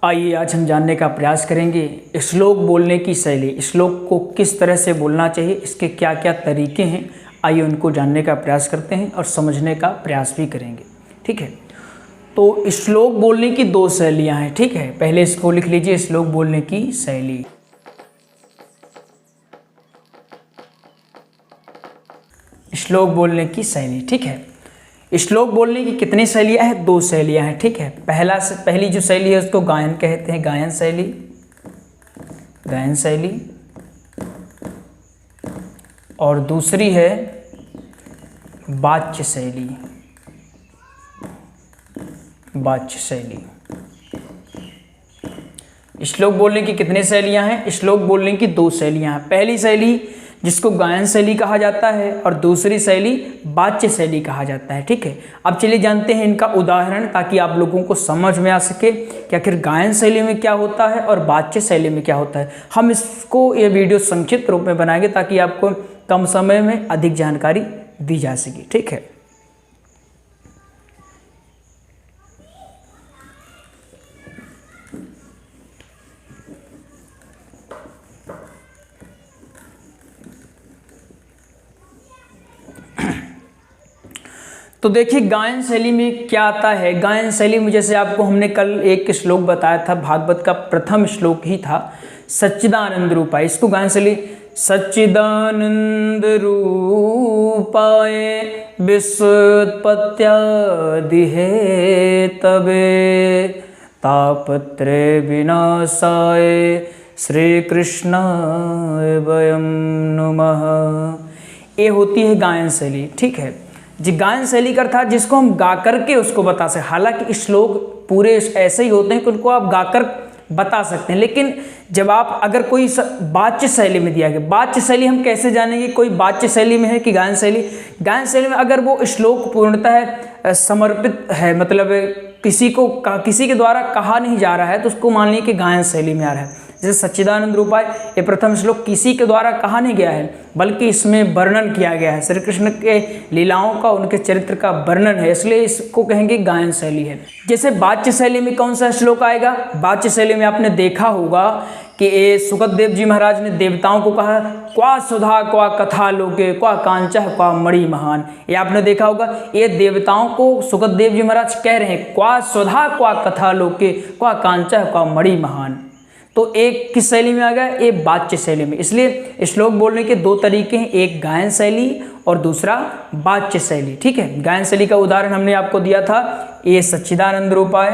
आइए आज हम जानने का प्रयास करेंगे श्लोक बोलने की शैली। श्लोक को किस तरह से बोलना चाहिए, इसके क्या क्या तरीके हैं, आइए उनको जानने का प्रयास करते हैं और समझने का प्रयास भी करेंगे। ठीक है, तो श्लोक बोलने की दो शैलियाँ हैं। ठीक है, पहले इसको लिख लीजिए, श्लोक बोलने की शैली। श्लोक बोलने की शैली। ठीक है, श्लोक बोलने की कितनी शैलियाँ हैं? दो शैलियाँ हैं। ठीक है, पहली जो शैली है उसको गायन कहते हैं, गायन शैली, गायन शैली। और दूसरी है वाच्य शैली, वाच्य शैली। श्लोक बोलने की कितनी शैलियाँ हैं? श्लोक बोलने की दो शैलियाँ हैं। पहली शैली जिसको गायन शैली कहा जाता है और दूसरी शैली वाच्य शैली कहा जाता है। ठीक है, अब चलिए जानते हैं इनका उदाहरण, ताकि आप लोगों को समझ में आ सके कि आखिर गायन शैली में क्या होता है और वाच्य शैली में क्या होता है। हम इसको ये वीडियो संक्षिप्त रूप में बनाएंगे ताकि आपको कम समय में अधिक जानकारी दी जा सके। ठीक है, तो देखिए गायन शैली में क्या आता है। गायन शैली में जैसे आपको हमने कल एक श्लोक बताया था, भागवत का प्रथम श्लोक ही था, सच्चिदानंद रूपाय। इसको गायन शैली, सच्चिदानंद रूपाय विश्वोत्पत्त्यादि हेतवे तापत्रय विनाशाय श्री कृष्णाय वयं नमः। ये होती है गायन शैली। ठीक है जी, गायन शैली का अर्थ जिसको हम गा करके उसको बता सकें। हालांकि श्लोक पूरे ऐसे ही होते हैं कि उनको आप गाकर बता सकते हैं, लेकिन जब आप अगर कोई वाच्य शैली में दिया गया, वाच्य शैली हम कैसे जानेंगे कोई वाच्य शैली में है कि गायन शैली? गायन शैली में अगर वो श्लोक पूर्णतः समर्पित है, मतलब किसी के द्वारा कहा नहीं जा रहा है, तो उसको मान लीजिए कि गायन शैली में आ रहा है। जैसे सच्चिदानंद रूपाय, ये प्रथम श्लोक किसी के द्वारा कहा नहीं गया है, बल्कि इसमें वर्णन किया गया है, श्री कृष्ण के लीलाओं का, उनके चरित्र का वर्णन है, इसलिए इसको कहेंगे गायन शैली है। जैसे वाच्य शैली में कौन सा श्लोक आएगा? वाच्य शैली में आपने देखा होगा कि ये सुखदेव जी महाराज ने देवताओं को कहा, क्वा सुधा क्वा कथा लोके क्वा कांचह क्वा मणि महान। ये आपने देखा होगा, ये देवताओं को सुखदेव जी महाराज कह रहे हैं, क्वा सुधा क्वा कथा लोके क्वा कांचह क्वा मणि महान। तो एक किस शैली में आ गया? एक वाच्य शैली में। इसलिए श्लोक बोलने के दो तरीके हैं, एक गायन शैली और दूसरा वाच्य शैली। ठीक है, गायन शैली का उदाहरण हमने आपको दिया था, ये सच्चिदानंद रूपाय,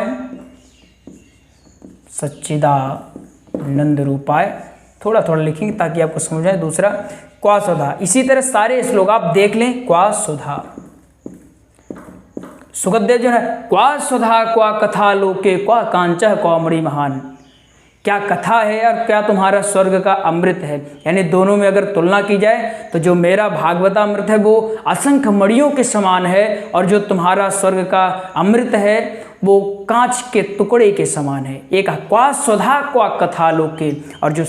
सच्चिदानंद रूपाय, थोड़ा थोड़ा लिखेंगे ताकि आपको समझ आए। दूसरा क्वा सुधा। इसी तरह सारे श्लोक आप देख लें, क्वा सुधा, सुखदेव जो है, क्वा सुधा क्वा कथा लोके क्वा कांचह क्वा मणि महान। क्या कथा है और क्या तुम्हारा स्वर्ग का अमृत है, यानी दोनों में अगर तुलना की जाए तो जो मेरा भागवतामृत है वो असंख्य मणियों के समान है, और जो तुम्हारा स्वर्ग का अमृत है वो कांच के टुकड़े के समान है। एक क्वा सुधा क्वा कथा लोके, और जो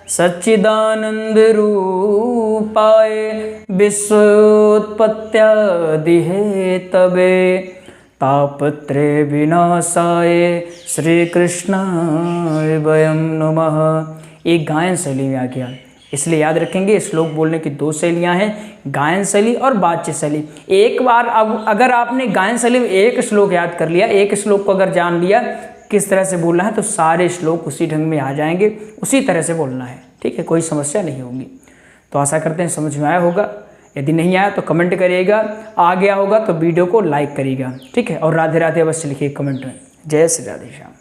सच्चिदानंद रूपाय विश्वोत्पत्त्यादि हेतवे तापत्रय विनाशाय श्री कृष्णाय वयं नमः। एक गायन शैली में आ गया, इसलिए याद रखेंगे श्लोक बोलने की दो शैलियां हैं, गायन शैली और वाच्य शैली। एक बार अब अगर आपने गायन शैली में एक श्लोक याद कर लिया, एक श्लोक को अगर जान लिया किस तरह से बोलना है, तो सारे श्लोक उसी ढंग में आ जाएंगे, उसी तरह से बोलना है। ठीक है, कोई समस्या नहीं होगी। तो आशा करते हैं समझ में आया होगा। यदि नहीं आया तो कमेंट करिएगा, आ गया होगा तो वीडियो को लाइक करिएगा। ठीक है, और राधे राधे अवश्य लिखिए कमेंट में। जय श्री राधे श्याम।